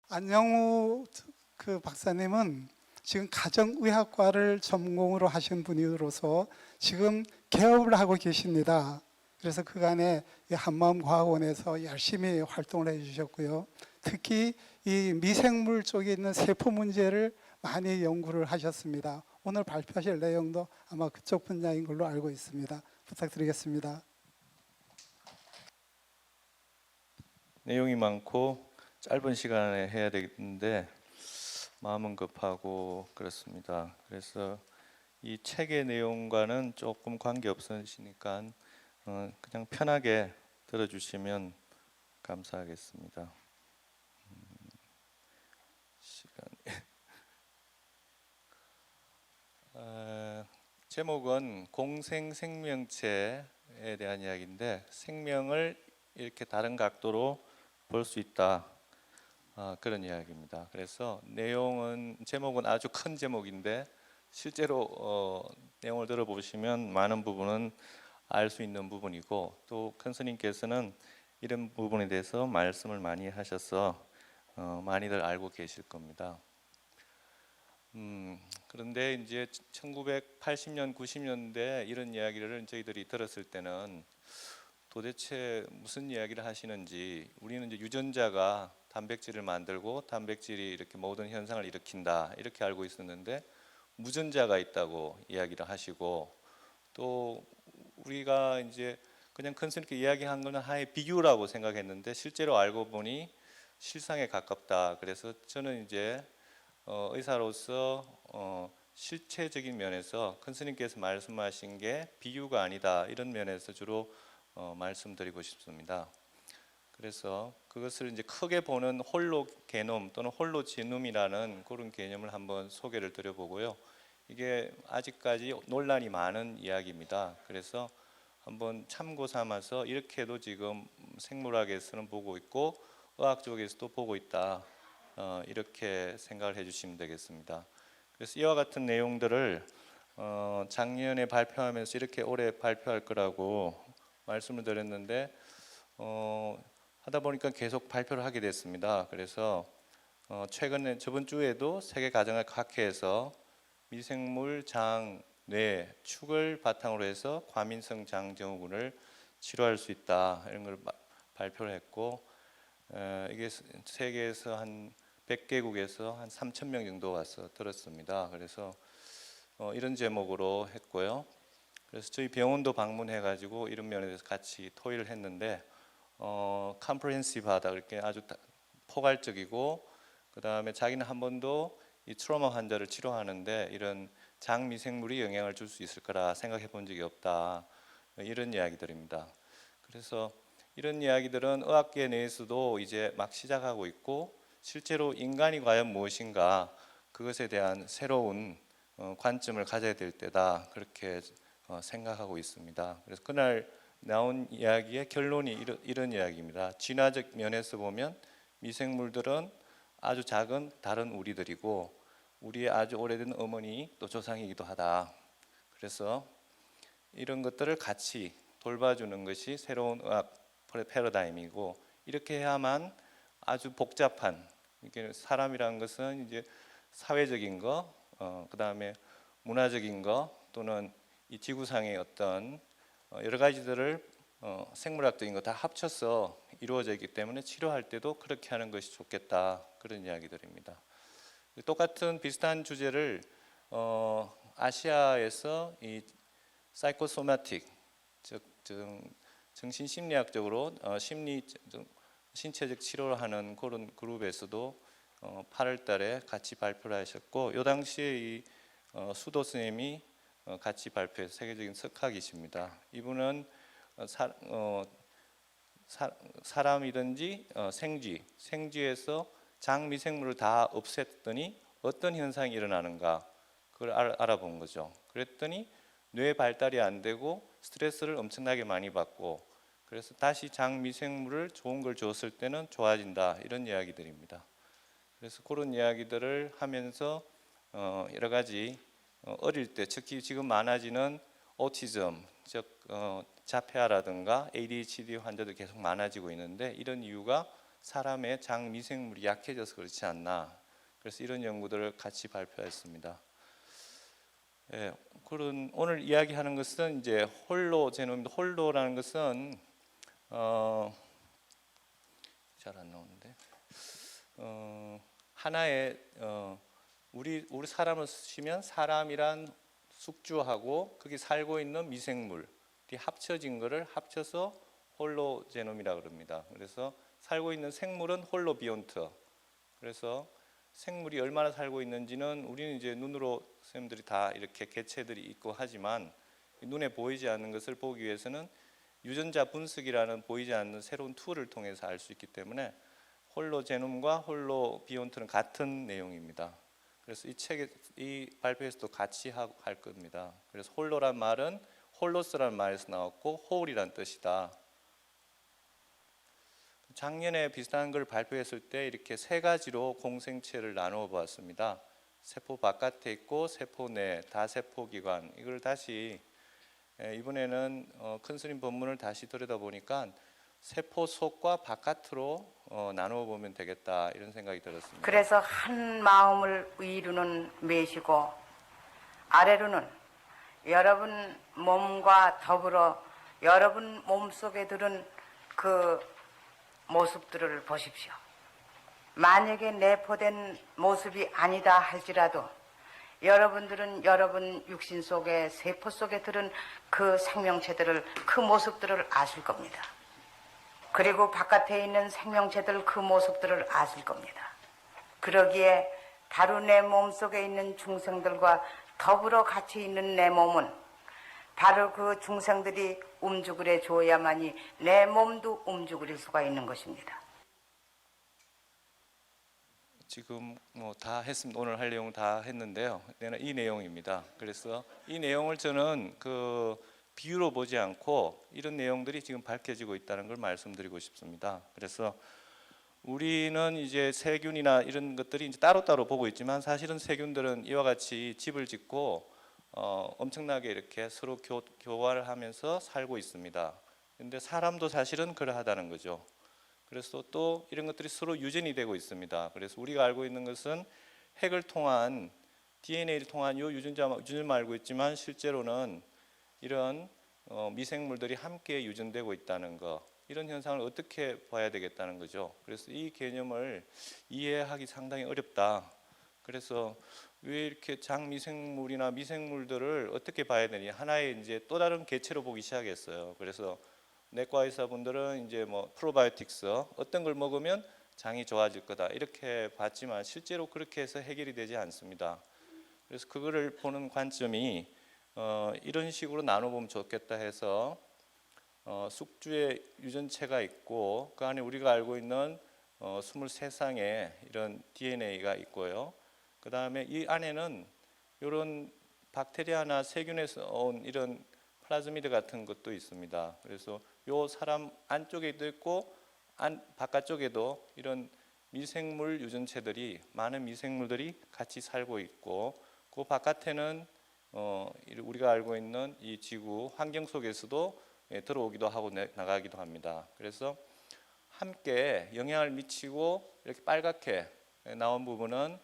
안영우 그 박사님은 지금 가정의학과를 전공으로 하신 분으로서 지금 개업을 하고 계십니다. 그래서 그간에 이 한마음과학원에서 열심히 활동을 해주셨고요. 특히 이 미생물 쪽에 있는 세포 문제를 많이 연구를 하셨습니다. 오늘 발표하실 내용도 아마 그쪽 분야인 걸로 알고 있습니다. 부탁드리겠습니다. 내용이 많고 짧은 시간에 해야 되는데 마음은 급하고 그렇습니다. 그래서 이 책의 내용과는 조금 관계 없으시니까 그냥 편하게 들어주시면 감사하겠습니다. 제목은 공생생명체에 대한 이야기인데, 생명을 이렇게 다른 각도로 볼 수 있다, 그런 이야기입니다. 그래서 제목은 아주 큰 제목인데 실제로 내용을 들어보시면 많은 부분은 알 수 있는 부분이고, 또 큰 스님께서는 이런 부분에 대해서 말씀을 많이 하셔서 많이들 알고 계실 겁니다. 그런데 이제 1980년, 90년대 이런 이야기를 저희들이 들었을 때는 도대체 무슨 이야기를 하시는지, 우리는 이제 유전자가 단백질을 만들고 단백질이 이렇게 모든 현상을 일으킨다 이렇게 알고 있었는데, 무전자가 있다고 이야기를 하시고, 또 우리가 이제 그냥 큰 스님께 이야기한 거는 하나의 비유라고 생각했는데 실제로 알고 보니 실상에 가깝다. 그래서 저는 이제 의사로서 실체적인 면에서 큰 스님께서 말씀하신 게 비유가 아니다, 이런 면에서 주로 말씀드리고 싶습니다. 그래서 그것을 이제 크게 보는 홀로 게놈 또는 홀로 지놈이라는 그런 개념을 한번 소개를 드려보고요. 이게 아직까지 논란이 많은 이야기입니다. 그래서 한번 참고 삼아서 이렇게도 지금 생물학에서는 보고 있고 의학 쪽에서도 보고 있다, 이렇게 생각을 해주시면 되겠습니다. 그래서 이와 같은 내용들을 작년에 발표하면서 이렇게 올해 발표할 거라고 말씀을 드렸는데 하다 보니까 계속 발표를 하게 됐습니다. 그래서 최근에 저번 주에도 세계가정의학회에서 미생물 장, 뇌, 축을 바탕으로 해서 과민성 장증후군을 치료할 수 있다, 이런 걸 발표를 했고, 이게 세계에서 한 100개국에서 한 3,000명 정도 와서 들었습니다. 그래서 이런 제목으로 했고요. 그래서 저희 병원도 방문해 가지고 이런 면에 대해서 같이 토의를 했는데 컴프레hen시브하다, 그렇게 아주 포괄적이고, 그 다음에 자기는 한 번도 이 트라우마 환자를 치료하는데 이런 장미생물이 영향을 줄 수 있을 거라 생각해 본 적이 없다, 이런 이야기들입니다. 그래서 이런 이야기들은 의학계 내에서도 이제 막 시작하고 있고, 실제로 인간이 과연 무엇인가, 그것에 대한 새로운 관점을 가져야 될 때다, 그렇게 생각하고 있습니다. 그래서 그날 나온 이야기의 결론이 이런 이야기입니다. 진화적 면에서 보면 미생물들은 아주 작은 다른 우리들이고, 우리의 아주 오래된 어머니 또 조상이기도 하다. 그래서 이런 것들을 같이 돌봐주는 것이 새로운 의학 패러다임이고, 이렇게 해야만 아주 복잡한, 이게 사람이라는 것은 이제 사회적인 거, 그 다음에 문화적인 거, 또는 이 지구상의 어떤 여러 가지들을 생물학적인 거 다 합쳐서 이루어져 있기 때문에 치료할 때도 그렇게 하는 것이 좋겠다, 그런 이야기들입니다. 똑같은 비슷한 주제를 아시아에서 이 사이코소마틱, 즉 정신심리학적으로 신체적 치료를 하는 그런 그룹에서도 8월 달에 같이 발표를 하셨고, 이 당시에 이 수도 스님이 같이 발표해서 세계적인 석학이십니다. 이분은 사람이든지 생쥐에서 장미생물을 다 없앴더니 어떤 현상이 일어나는가, 그걸 알아본 거죠. 그랬더니 뇌 발달이 안 되고 스트레스를 엄청나게 많이 받고, 그래서 다시 장미생물을 좋은 걸 줬을 때는 좋아진다 이런 이야기들입니다. 그래서 그런 이야기들을 하면서 여러 가지 어릴 때 특히 지금 많아지는 오티즘 즉 자폐아라든가 ADHD 환자들 계속 많아지고 있는데 이런 이유가 사람의 장 미생물이 약해져서 그렇지 않나. 그래서 이런 연구들을 같이 발표했습니다. 예, 그런 오늘 이야기하는 것은 이제 홀로제놈입니다. 홀로라는 것은 잘 안 나오는데 하나의 우리 사람을 쓰시면 사람이란 숙주하고 거기 살고 있는 미생물이 합쳐진 것을 합쳐서 홀로제놈이라 그럽니다. 그래서 살고 있는 생물은 홀로비온트. 그래서 생물이 얼마나 살고 있는지는 우리는 이제 눈으로 선생님들이 다 이렇게 개체들이 있고 하지만 눈에 보이지 않는 것을 보기 위해서는 유전자 분석이라는 보이지 않는 새로운 툴을 통해서 알 수 있기 때문에 홀로제놈과 홀로비온트는 같은 내용입니다. 그래서 이 발표에서도 같이 할 겁니다. 그래서 홀로란 말은 홀로스라는 말에서 나왔고 홀이란 뜻이다. 작년에 비슷한 걸 발표했을 때 이렇게 세 가지로 공생체를 나누어 보았습니다. 세포 바깥에 있고 세포 내 다세포 기관. 이걸 다시 이번에는 큰 스님 본문을 다시 들여다보니까 세포 속과 바깥으로 나누어 보면 되겠다 이런 생각이 들었습니다. 그래서 한 마음을 위로는 메시고 아래로는 여러분 몸과 더불어 여러분 몸속에 들은 그 모습들을 보십시오. 만약에 내포된 모습이 아니다 할지라도 여러분들은 여러분 육신 속에 세포 속에 들은 그 생명체들을 그 모습들을 아실 겁니다. 그리고 바깥에 있는 생명체들 그 모습들을 아실 겁니다. 그러기에 바로 내 몸속에 있는 중생들과 더불어 같이 있는 내 몸은 바로 그 중생들이 움직으려 줘야만이 내 몸도 움직일 수가 있는 것입니다. 지금 뭐 다 했습니다. 오늘 할 내용 다 했는데요. 이 내용입니다. 그래서 이 내용을 저는 그 비유로 보지 않고 이런 내용들이 지금 밝혀지고 있다는 걸 말씀드리고 싶습니다. 그래서 우리는 이제 세균이나 이런 것들이 이제 따로따로 보고 있지만 사실은 세균들은 이와 같이 집을 짓고 엄청나게 이렇게 서로 교화를 하면서 살고 있습니다. 그런데 사람도 사실은 그러하다는 거죠. 그래서 또 이런 것들이 서로 유전이 되고 있습니다. 그래서 우리가 알고 있는 것은 핵을 통한 DNA를 통한 이 유전을 알고 있지만 실제로는 이런 미생물들이 함께 유전되고 있다는 거, 이런 현상을 어떻게 봐야 되겠다는 거죠. 그래서 이 개념을 이해하기 상당히 어렵다. 그래서 왜 이렇게 장미생물이나 미생물들을 어떻게 봐야 되니 하나의 이제 또 다른 개체로 보기 시작했어요. 그래서 내과 의사분들은 이제 뭐 프로바이오틱스 어떤 걸 먹으면 장이 좋아질 거다 이렇게 봤지만 실제로 그렇게 해서 해결이 되지 않습니다. 그래서 그거를 보는 관점이 이런 식으로 나눠보면 좋겠다 해서 숙주의 유전체가 있고 그 안에 우리가 알고 있는 23쌍의 이런 DNA가 있고요. 그 다음에 이 안에는 이런 박테리아나 세균에서 온 이런 플라즈미드 같은 것도 있습니다. 그래서 요 사람 안쪽에도 있고 바깥쪽에도 이런 미생물 유전체들이 많은 미생물들이 같이 살고 있고 그 바깥에는 우리가 알고 있는 이 지구 환경 속에서도 들어오기도 하고 나가기도 합니다. 그래서 함께 영향을 미치고 이렇게 빨갛게 나온 부분은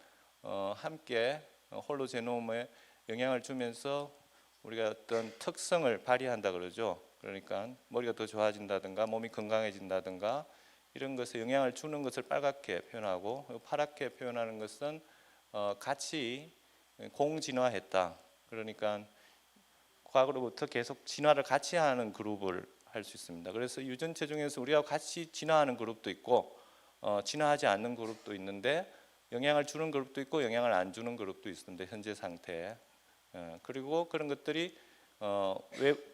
함께 홀로제놈에 영향을 주면서 우리가 어떤 특성을 발휘한다 그러죠. 그러니까 머리가 더 좋아진다든가 몸이 건강해진다든가 이런 것에 영향을 주는 것을 빨갛게 표현하고 파랗게 표현하는 것은 같이 공진화했다. 그러니까 과거로부터 계속 진화를 같이 하는 그룹을 할 수 있습니다. 그래서 유전체 중에서 우리가 같이 진화하는 그룹도 있고 진화하지 않는 그룹도 있는데 영향을 주는 그룹도 있고 영향을 안 주는 그룹도 있는데 현재 상태에 그리고 그런 것들이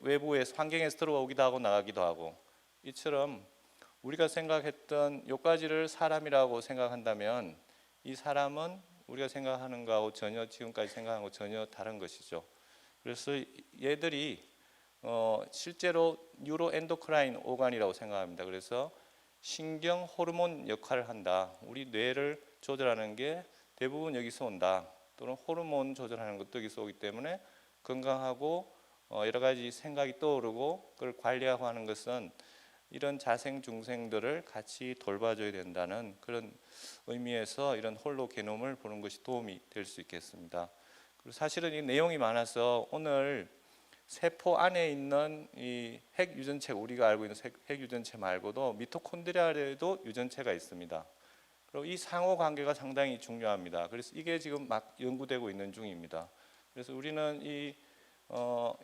외부에서 환경에서 들어오기도 하고 나가기도 하고 이처럼 우리가 생각했던 요까지를 사람이라고 생각한다면 이 사람은 우리가 생각하는 거하고 전혀 지금까지 생각한 거 전혀 다른 것이죠. 그래서 얘들이 실제로 뉴로엔도크라인 오간이라고 생각합니다. 그래서 신경 호르몬 역할을 한다. 우리 뇌를 조절하는 게 대부분 여기서 온다. 또는 호르몬 조절하는 것도 여기서 오기 때문에 건강하고 여러 가지 생각이 떠오르고 그걸 관리하고 하는 것은 이런 자생 중생들을 같이 돌봐줘야 된다는 그런 의미에서 이런 홀로 게놈을 보는 것이 도움이 될 수 있겠습니다. 그리고 사실은 이 내용이 많아서 오늘 세포 안에 있는 이 핵 유전체, 우리가 알고 있는 핵 유전체 말고도 미토콘드리아에도 유전체가 있습니다. 그리고 이 상호 관계가 상당히 중요합니다. 그래서 이게 지금 막 연구되고 있는 중입니다. 그래서 우리는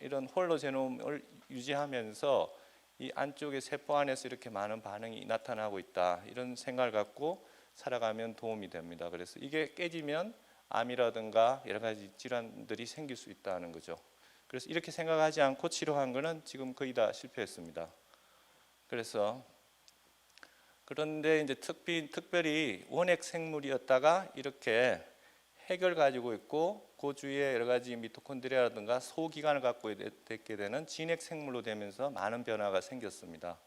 이런 홀로제놈을 유지하면서 이 안쪽에 세포 안에서 이렇게 많은 반응이 나타나고 있다. 이런 생각을 갖고 살아가면 도움이 됩니다. 그래서 이게 깨지면 암이라든가 여러 가지 질환들이 생길 수 있다는 거죠. 그래서 이렇게 생각하지 않고 치료한 거는 지금 거의 다 실패했습니다. 그런데 이제 특별히 원핵 생물이었다가 이렇게 핵을 가지고 있고 그 주위에 여러 가지 미토콘드리아라든가 소기관을 갖고 있게 되는 진핵 생물로 되면서 많은 변화가 생겼습니다.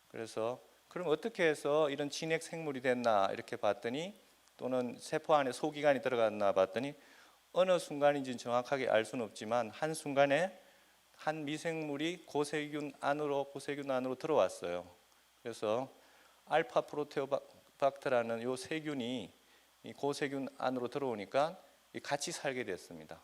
그래서 그럼 어떻게 해서 이런 진핵 생물이 됐나 이렇게 봤더니 또는 세포 안에 소기관이 들어갔나 봤더니 어느 순간인지는 정확하게 알 수는 없지만 한 순간에 한 미생물이 고세균 안으로 들어왔어요. 그래서 알파 프로테오박터라는 요 세균이 이 고세균 안으로 들어오니까 같이 살게 됐습니다.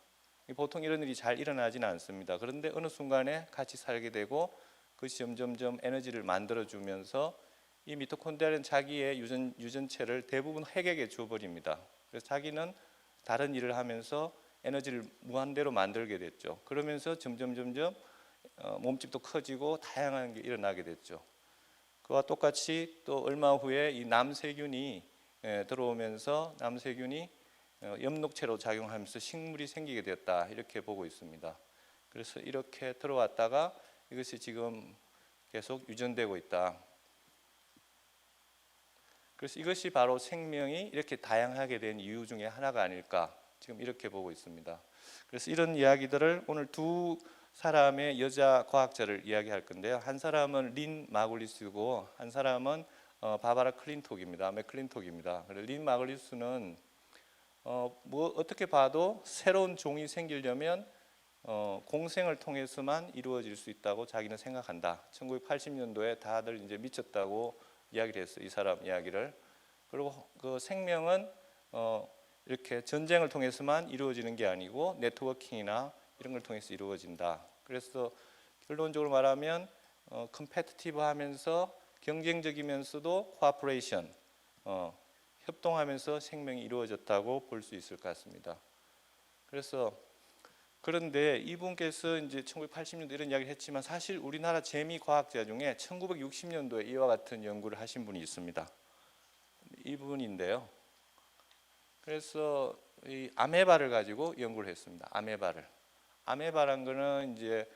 보통 이런 일이 잘 일어나지는 않습니다. 그런데 어느 순간에 같이 살게 되고 그것이 점점점 에너지를 만들어주면서 이 미토콘드리아는 자기의 유전체를 대부분 핵에게 줘버립니다. 그래서 자기는 다른 일을 하면서 에너지를 무한대로 만들게 됐죠. 그러면서 점점 몸집도 커지고 다양한 게 일어나게 됐죠. 그와 똑같이 또 얼마 후에 이 남세균이 들어오면서 남세균이 엽록체로 작용하면서 식물이 생기게 되었다 이렇게 보고 있습니다. 그래서 이렇게 들어왔다가 이것이 지금 계속 유전되고 있다. 그래서 이것이 바로 생명이 이렇게 다양하게 된 이유 중에 하나가 아닐까 지금 이렇게 보고 있습니다. 그래서 이런 이야기들을 오늘 두 사람의 여자 과학자를 이야기할 건데요. 한 사람은 린 마글리스고 한 사람은 바바라 맥클린톡입니다. 린 마글리스는 어떻게 봐도 새로운 종이 생기려면 공생을 통해서만 이루어질 수 있다고 자기는 생각한다. 1980년도에 다들 이제 미쳤다고 이야기를 했어요. 이 사람 이야기를. 그리고 그 생명은 이렇게 전쟁을 통해서만 이루어지는 게 아니고 네트워킹이나 이런 걸 통해서 이루어진다. 그래서 결론적으로 말하면 컴페티티브하면서 경쟁적이면서도 코아퍼레이션, 협동하면서 생명이 이루어졌다고 볼 수 있을 것 같습니다. 그런데 이분께서 이제 1980년도 이런 이야기를 했지만 사실 우리나라 재미 과학자 중에 1960년도에 이와 같은 연구를 하신 분이 있습니다. 이분인데요. 그래서 이 아메바를 가지고 연구를 했습니다. 아메바란 거는 이제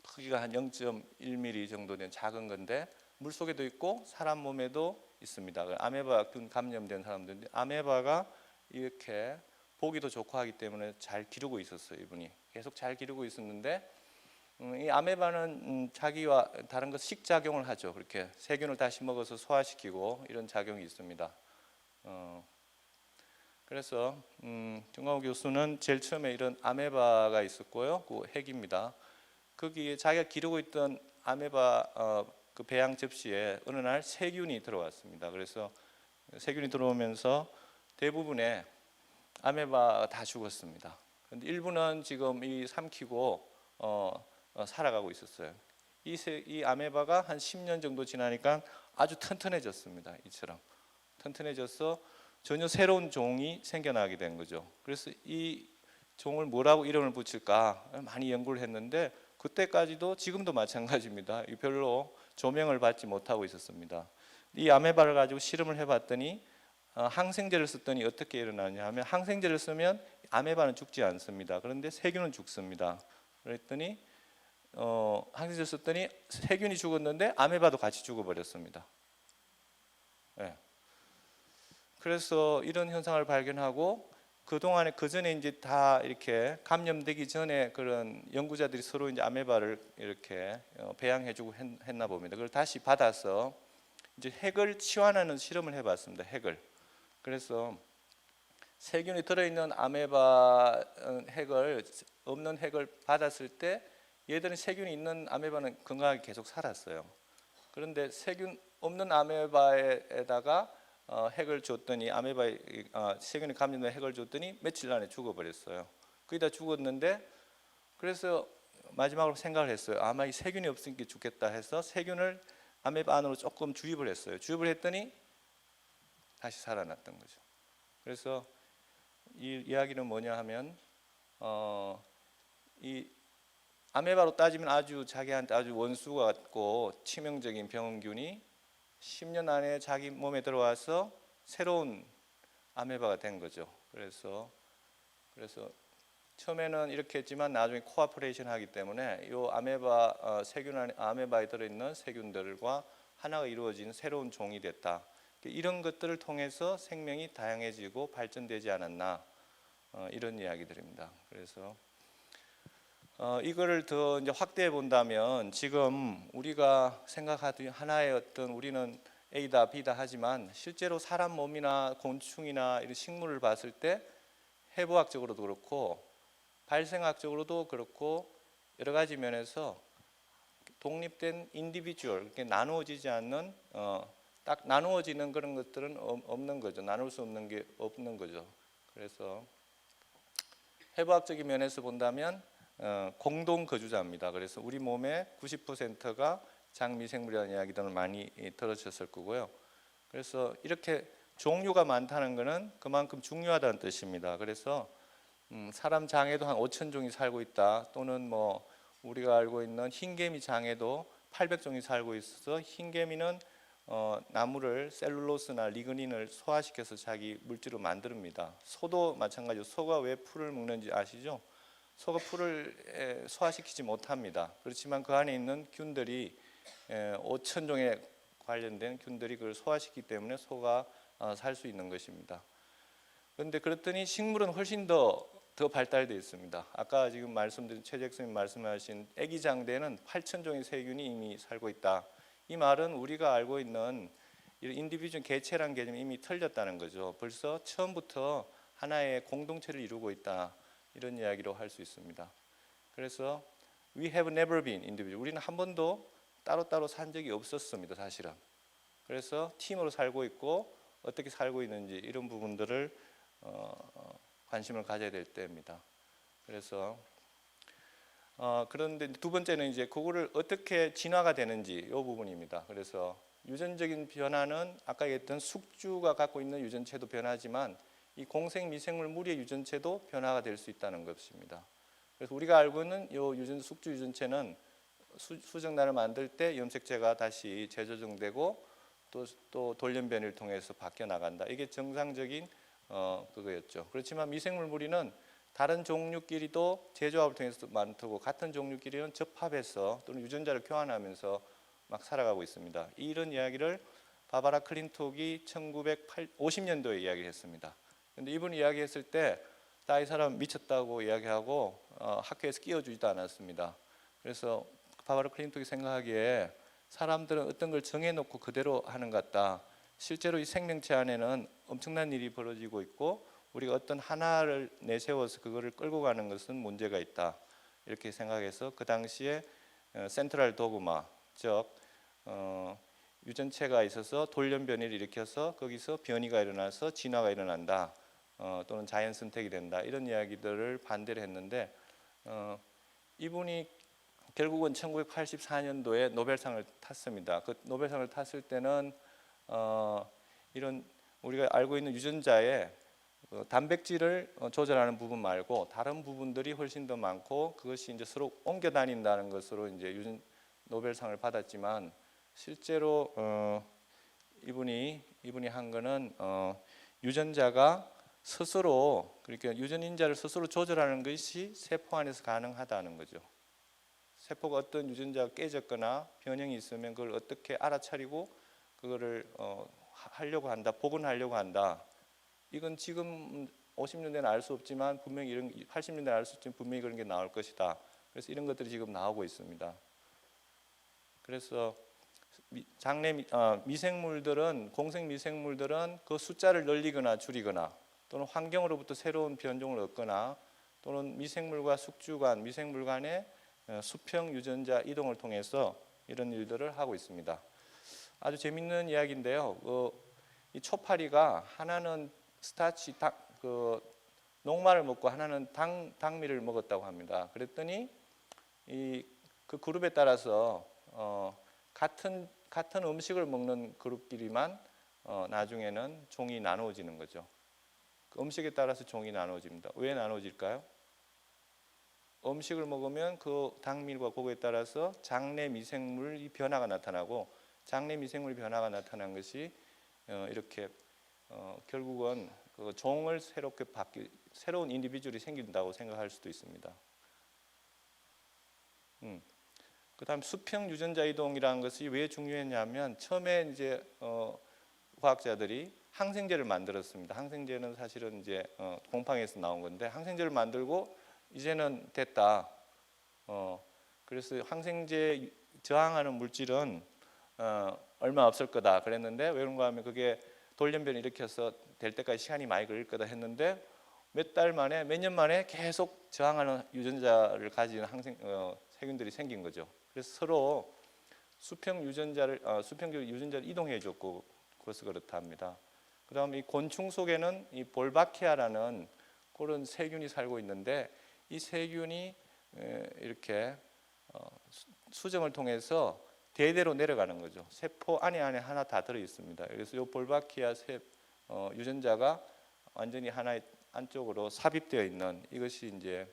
크기가 한 0.1mm 정도 된 작은 건데 물 속에도 있고 사람 몸에도 있습니다. 아메바균 감염된 사람들인데 아메바가 이렇게 보기도 좋고 하기 때문에 잘 기르고 있었어요. 이분이 계속 잘 기르고 있었는데 이 아메바는 자기와 다른 것 식작용을 하죠. 그렇게 세균을 다시 먹어서 소화시키고 이런 작용이 있습니다. 그래서 정광호 교수는 제일 처음에 이런 아메바가 있었고요. 그 핵입니다. 거기에 자기가 기르고 있던 아메바 그 배양 접시에 어느 날 세균이 들어왔습니다. 그래서 세균이 들어오면서 대부분의 아메바가 다 죽었습니다. 그런데 일부는 지금 삼키고 살아가고 있었어요. 이 아메바가 한 10년 정도 지나니까 아주 튼튼해졌습니다. 이처럼 튼튼해져서 전혀 새로운 종이 생겨나게 된 거죠. 그래서 이 종을 뭐라고 이름을 붙일까 많이 연구를 했는데 그때까지도 지금도 마찬가지입니다. 별로 조명을 받지 못하고 있었습니다. 이 아메바를 가지고 실험을 해봤더니 항생제를 썼더니 어떻게 일어나냐 하면 항생제를 쓰면 아메바는 죽지 않습니다. 그런데 세균은 죽습니다. 그랬더니 항생제를 썼더니 세균이 죽었는데 아메바도 같이 죽어버렸습니다. 네. 그래서 이런 현상을 발견하고 그동안에 그 전에 이제 다 이렇게 감염되기 전에 그런 연구자들이 서로 이제 아메바를 이렇게 배양해주고 했나 봅니다. 그걸 다시 받아서 이제 핵을 치환하는 실험을 해봤습니다. 핵을. 그래서 세균이 들어있는 아메바 핵을 없는 핵을 받았을 때 얘들은 세균이 있는 아메바는 건강하게 계속 살았어요. 그런데 세균 없는 아메바에다가 핵을 줬더니 아메바에 세균이 감염된 핵을 줬더니 며칠 안에 죽어버렸어요. 거의 다 죽었는데 그래서 마지막으로 생각을 했어요. 아마 이 세균이 없으니까 죽겠다 해서 세균을 아메바 안으로 조금 주입을 했어요. 주입을 했더니 다시 살아났던 거죠. 그래서 이 이야기는 뭐냐 하면 이 아메바로 따지면 아주 자기한테 아주 원수 같고 치명적인 병균이 10년 안에 자기 몸에 들어와서 새로운 아메바가 된 거죠. 그래서 처음에는 이렇게 했지만 나중에 코아퍼레이션 하기 때문에 이 아메바 세균 안에 아메바에 들어있는 세균들과 하나가 이루어진 새로운 종이 됐다. 이런 것들을 통해서 생명이 다양해지고 발전되지 않았나 이런 이야기들입니다. 그래서 이거를 더 이제 확대해 본다면 지금 우리가 생각하던 하나의 어떤 우리는 A다 B다 하지만 실제로 사람 몸이나 곤충이나 이런 식물을 봤을 때 해부학적으로도 그렇고 발생학적으로도 그렇고 여러 가지 면에서 독립된 인디비주얼, 이렇게 나누어지지 않는 딱 나누어지는 그런 것들은 없는 거죠. 나눌 수 없는 게 없는 거죠. 그래서 해부학적인 면에서 본다면 공동 거주자입니다. 그래서 우리 몸의 90%가 장미생물이라는 이야기들을 많이 들으셨을 거고요. 그래서 이렇게 종류가 많다는 것은 그만큼 중요하다는 뜻입니다. 그래서 사람 장에도 한 5천 종이 살고 있다. 또는 뭐 우리가 알고 있는 흰개미 장에도 800종이 살고 있어서 흰개미는 나무를 셀룰로스나 리그닌을 소화시켜서 자기 물질로 만듭니다. 소도 마찬가지로 소가 왜 풀을 먹는지 아시죠? 소가 풀을 소화시키지 못합니다. 그렇지만 그 안에 있는 균들이 5천 종에 관련된 균들이 그걸 소화시키기 때문에 소가 살 수 있는 것입니다. 그런데 그랬더니 식물은 훨씬 더 발달되어 있습니다. 아까 지금 말씀드린 최재익 말씀하신 애기장대는 8천 종의 세균이 이미 살고 있다. 이 말은 우리가 알고 있는 인디비주얼 개체라는 개념이 이미 틀렸다는 거죠. 벌써 처음부터 하나의 공동체를 이루고 있다. 이런 이야기로 할 수 있습니다. 그래서 we have never been individual. 우리는 한 번도 따로따로 산 적이 없었습니다. 사실은. 그래서 팀으로 살고 있고 어떻게 살고 있는지 이런 부분들을 관심을 가져야 될 때입니다. 그래서 그런데 두 번째는 이제 그거를 어떻게 진화가 되는지 이 부분입니다. 그래서 유전적인 변화는 아까 얘기했던 숙주가 갖고 있는 유전체도 변하지만 이 공생 미생물 무리의 유전체도 변화가 될 수 있다는 것입니다. 그래서 우리가 알고 있는 이 숙주 유전체는 수정란을 만들 때 염색체가 다시 재조정되고 또 돌연변이를 통해서 바뀌어 나간다. 이게 정상적인 그거였죠. 그렇지만 미생물 무리는 다른 종류끼리도 재조합을 통해서 만들고 같은 종류끼리는 접합해서 또는 유전자를 교환하면서 막 살아가고 있습니다. 이런 이야기를 바바라 클린톡이 1950년도에 이야기를 했습니다. 근데 이분이 이야기했을 때 이 사람 미쳤다고 이야기하고 학교에서 끼워주지도 않았습니다. 그래서 바바라 클린톡이 생각하기에 사람들은 어떤 걸 정해놓고 그대로 하는 것 같다. 실제로 이 생명체 안에는 엄청난 일이 벌어지고 있고 우리가 어떤 하나를 내세워서 그거를 끌고 가는 것은 문제가 있다. 이렇게 생각해서 그 당시에 센트럴 도그마, 즉 유전체가 있어서 돌연변이를 일으켜서 거기서 변이가 일어나서 진화가 일어난다. 또는 자연 선택이 된다. 이런 이야기들을 반대를 했는데 이분이 결국은 1984년도에 노벨상을 탔습니다. 그 노벨상을 탔을 때는 이런 우리가 알고 있는 유전자의 단백질을 조절하는 부분 말고 다른 부분들이 훨씬 더 많고 그것이 이제 서로 옮겨 다닌다는 것으로 이제 노벨상을 받았지만 실제로 이분이 한 거는 유전자가 스스로 그러니까 유전인자를 스스로 조절하는 것이 세포 안에서 가능하다는 거죠. 세포가 어떤 유전자가 깨졌거나 변형이 있으면 그걸 어떻게 알아차리고 그거를 하려고 한다, 복원하려고 한다. 이건 지금 50년대는 알 수 없지만 분명히 이런 80년대는 알 수 있지만 분명히 그런 게 나올 것이다. 그래서 이런 것들이 지금 나오고 있습니다. 그래서 미생물들은 공생 미생물들은 그 숫자를 늘리거나 줄이거나 또는 환경으로부터 새로운 변종을 얻거나 또는 미생물과 숙주 간 미생물 간의 수평 유전자 이동을 통해서 이런 일들을 하고 있습니다. 아주 재밌는 이야기인데요. 이 초파리가 하나는 스타치 녹말을 먹고 하나는 당미를 먹었다고 합니다. 그랬더니 그 그룹에 따라서 같은 음식을 먹는 그룹끼리만 나중에는 종이 나누어지는 거죠. 그 음식에 따라서 종이 나누어집니다. 왜 나누어질까요? 음식을 먹으면 그 당밀과 그거에 따라서 장내 미생물이 변화가 나타나고 장내 미생물 변화가 나타난 것이 이렇게 결국은 그 종을 새롭게 새로운 인디비주얼이 생긴다고 생각할 수도 있습니다. 그다음 수평 유전자 이동이라는 것이 왜 중요했냐면 처음에 이제 과학자들이 항생제를 만들었습니다. 항생제는 사실은 이제 곰팡이에서 나온 건데 항생제를 만들고 이제는 됐다. 그래서 항생제 저항하는 물질은 얼마 없을 거다 그랬는데 왜 그런가 하면 그게 돌연변을 일으켜서 될 때까지 시간이 많이 걸릴 거다 했는데 몇 달 만에 몇 년 만에 계속 저항하는 유전자를 가진 세균들이 생긴 거죠. 그래서 서로 수평 유전자를 이동해 줬고 그래서 그렇다 합니다. 그다음에 이 곤충 속에는 이 볼바키아라는 그런 세균이 살고 있는데 이 세균이 이렇게 수정을 통해서 대대로 내려가는 거죠. 세포 안에 하나 다 들어 있습니다. 그래서 이 볼바키아 유전자가 완전히 하나의 안쪽으로 삽입되어 있는 이것이 이제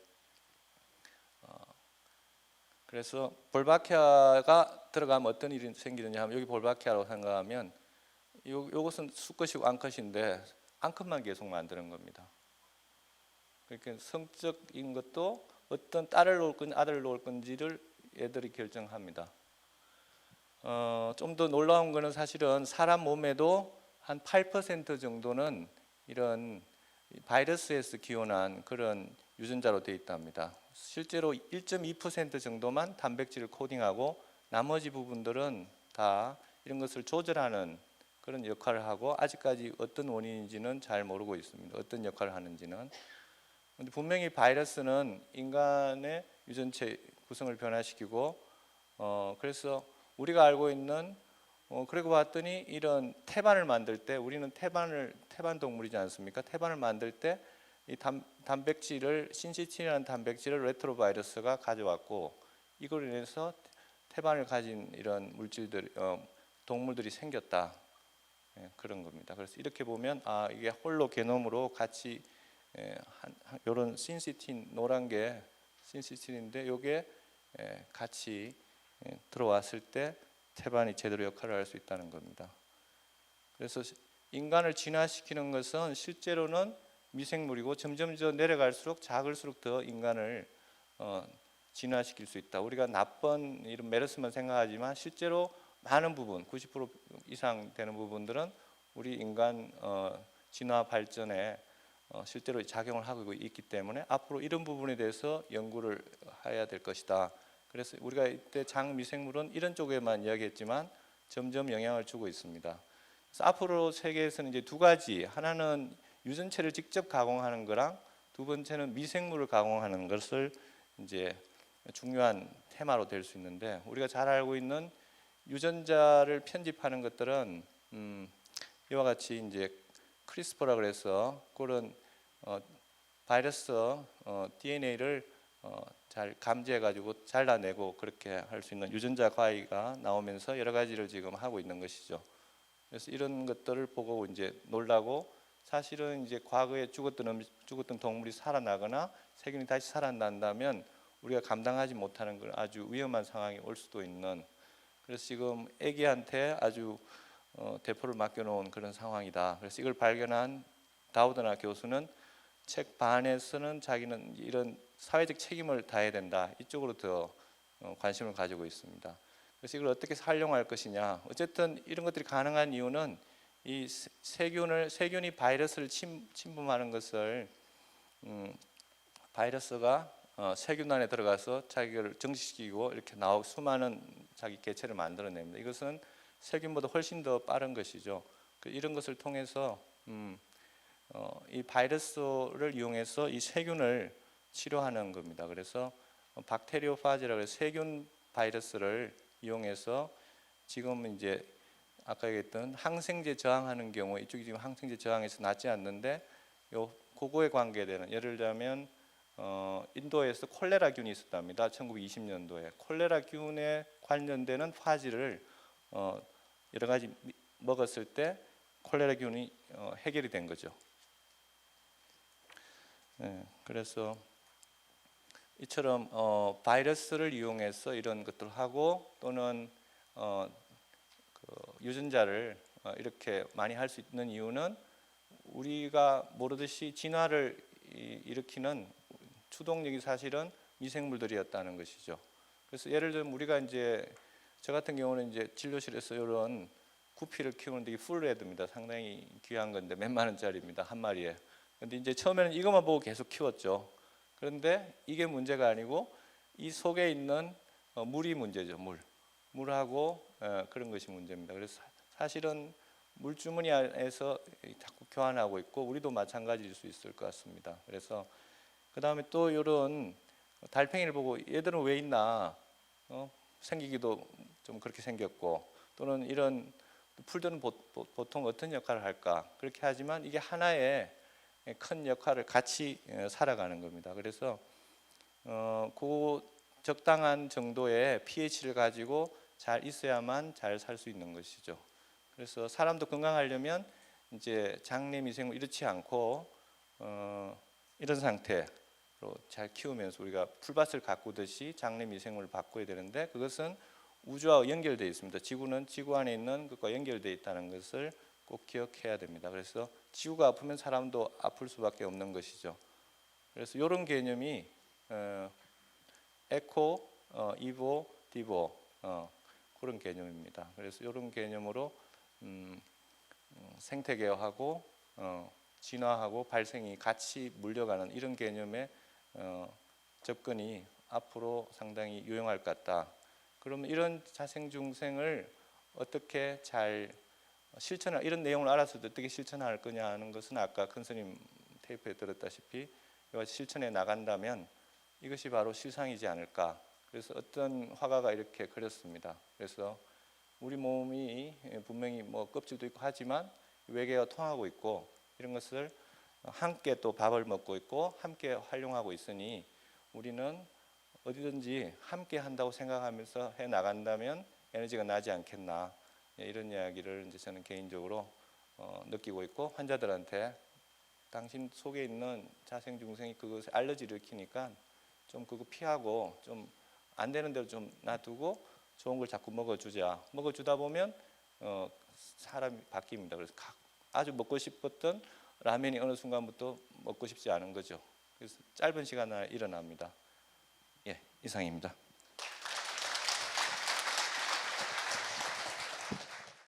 그래서 볼바키아가 들어가면 어떤 일이 생기느냐 하면 여기 볼바키아라고 생각하면 이것은 수컷이고 암컷인데 암컷만 계속 만드는 겁니다. 그러니까 성적인 것도 어떤 딸을 놓을 건지 아들을 놓을 건지를 애들이 결정합니다. 좀 더 놀라운 거는 사실은 사람 몸에도 한 8% 정도는 이런 바이러스에서 기원한 그런 유전자로 되어 있답니다. 실제로 1.2% 정도만 단백질을 코딩하고 나머지 부분들은 다 이런 것을 조절하는 그런 역할을 하고 아직까지 어떤 원인인지는 잘 모르고 있습니다. 어떤 역할을 하는지는. 근데 분명히 바이러스는 인간의 유전체 구성을 변화시키고 그래서 우리가 알고 있는 그리고 봤더니 이런 태반을 만들 때 우리는 태반 동물이지 않습니까? 태반을 만들 때 이 단백질을 신시틴이라는 단백질을 레트로바이러스가 가져왔고 이걸 인해서 태반을 가진 이런 동물들이 생겼다. 그런 겁니다. 그래서 이렇게 보면 이게 홀로 게놈으로 같이 이런 신시틴 노란 게 신시틴인데 이게 같이 들어왔을 때 태반이 제대로 역할을 할 수 있다는 겁니다. 그래서 인간을 진화시키는 것은 실제로는 미생물이고 점점 더 내려갈수록 작을수록 더 인간을 진화시킬 수 있다. 우리가 나쁜 이런 메르스만 생각하지만 실제로 많은 부분, 90% 이상 되는 부분들은 우리 인간 진화 발전에 실제로 작용을 하고 있기 때문에 앞으로 이런 부분에 대해서 연구를 해야 될 것이다. 그래서 우리가 이때 장미생물은 이런 쪽에만 이야기했지만 점점 영향을 주고 있습니다. 그래서 앞으로 세계에서는 이제 두 가지, 하나는 유전체를 직접 가공하는 거랑 두 번째는 미생물을 가공하는 것을 이제 중요한 테마로 될 수 있는데 우리가 잘 알고 있는 유전자를 편집하는 것들은 이와 같이 이제 크리스퍼라 그래서 그런 바이러스 DNA를 잘 감지해 가지고 잘라내고 그렇게 할 수 있는 유전자 과학이 나오면서 여러 가지를 지금 하고 있는 것이죠. 그래서 이런 것들을 보고 이제 놀라고 사실은 이제 과거에 죽었던 동물이 살아나거나 세균이 다시 살아난다면 우리가 감당하지 못하는 걸 아주 위험한 상황이 올 수도 있는 그래서 지금 아기한테 아주 대포를 맡겨놓은 그런 상황이다. 그래서 이걸 발견한 다우드나 교수는 책 반에서는 자기는 이런 사회적 책임을 다해야 된다. 이쪽으로 더 관심을 가지고 있습니다. 그래서 이걸 어떻게 활용할 것이냐. 어쨌든 이런 것들이 가능한 이유는 이 세균이 바이러스를 침범하는 것을 바이러스가 세균 안에 들어가서 자기를 증식시키고 이렇게 수많은 자기 개체를 만들어냅니다. 이것은 세균보다 훨씬 더 빠른 것이죠. 이런 것을 통해서 이 바이러스를 이용해서 이 세균을 치료하는 겁니다. 그래서 박테리오파지라고 해서 세균 바이러스를 이용해서 지금 이제 아까 얘기했던 항생제 저항하는 경우 이쪽이 지금 항생제 저항에서 낫지 않는데 그거에 관계되는 예를 들면 인도에서 콜레라균이 있었답니다. 1920년도에 콜레라균에 관련되는 화질을 여러 가지 먹었을 때 콜레라균이 해결이 된 거죠. 네, 그래서 이처럼 바이러스를 이용해서 이런 것들을 하고 또는 유전자를 이렇게 많이 할 수 있는 이유는 우리가 모르듯이 진화를 일으키는 추동력이 사실은 미생물들이었다는 것이죠. 그래서 예를 들면 우리가 이제 저 같은 경우는 이제 진료실에서 이런 구피를 키우는데 이 풀레드입니다. 상당히 귀한 건데 몇만 원짜리입니다. 한 마리에. 근데 이제 처음에는 이것만 보고 계속 키웠죠. 그런데 이게 문제가 아니고 이 속에 있는 물이 문제죠. 물하고 그런 것이 문제입니다. 그래서 사실은 물주머니 안에서 자꾸 교환하고 있고 우리도 마찬가지일 수 있을 것 같습니다. 그래서 그 다음에 또 이런 달팽이를 보고 얘들은 왜 있나 생기기도 좀 그렇게 생겼고 또는 이런 풀들은 보통 어떤 역할을 할까 그렇게 하지만 이게 하나의 큰 역할을 같이 살아가는 겁니다. 그래서 그 적당한 정도의 pH를 가지고 잘 있어야만 잘 살 수 있는 것이죠. 그래서 사람도 건강하려면 이제 장내 미생물 이렇지 않고 이런 상태로 잘 키우면서 우리가 풀밭을 가꾸듯이 장내 미생물을 바꿔야 되는데 그것은 우주와 연결되어 있습니다. 지구는 지구 안에 있는 것과 연결되어 있다는 것을 꼭 기억해야 됩니다. 그래서 지구가 아프면 사람도 아플 수밖에 없는 것이죠. 그래서 이런 개념이 에코, 이보, 디보 그런 개념입니다. 그래서 이런 개념으로 생태계하고 진화하고 발생이 같이 물려가는 이런 개념의 접근이 앞으로 상당히 유용할 것 같다. 그러면 이런 자생중생을 어떻게 잘 실천할 이런 내용을 알아서 어떻게 실천할 거냐 하는 것은 아까 큰 스님 테이프에 들었다시피 이와 실천해 나간다면 이것이 바로 실상이지 않을까. 그래서 어떤 화가가 이렇게 그렸습니다. 그래서 우리 몸이 분명히 뭐 껍질도 있고 하지만 외계와 통하고 있고 이런 것을 함께 또 밥을 먹고 있고 함께 활용하고 있으니 우리는 어디든지 함께 한다고 생각하면서 해 나간다면 에너지가 나지 않겠나 이런 이야기를 이제 저는 개인적으로 느끼고 있고 환자들한테 당신 속에 있는 자생중생이 그것에 알러지를 일으키니까 좀 그거 피하고 좀 안 되는 대로 좀 놔두고 좋은 걸 자꾸 먹어주다 보면 사람이 바뀝니다. 그래서 아주 먹고 싶었던 라면이 어느 순간부터 먹고 싶지 않은 거죠. 그래서 짧은 시간 안에 일어납니다. 예, 이상입니다.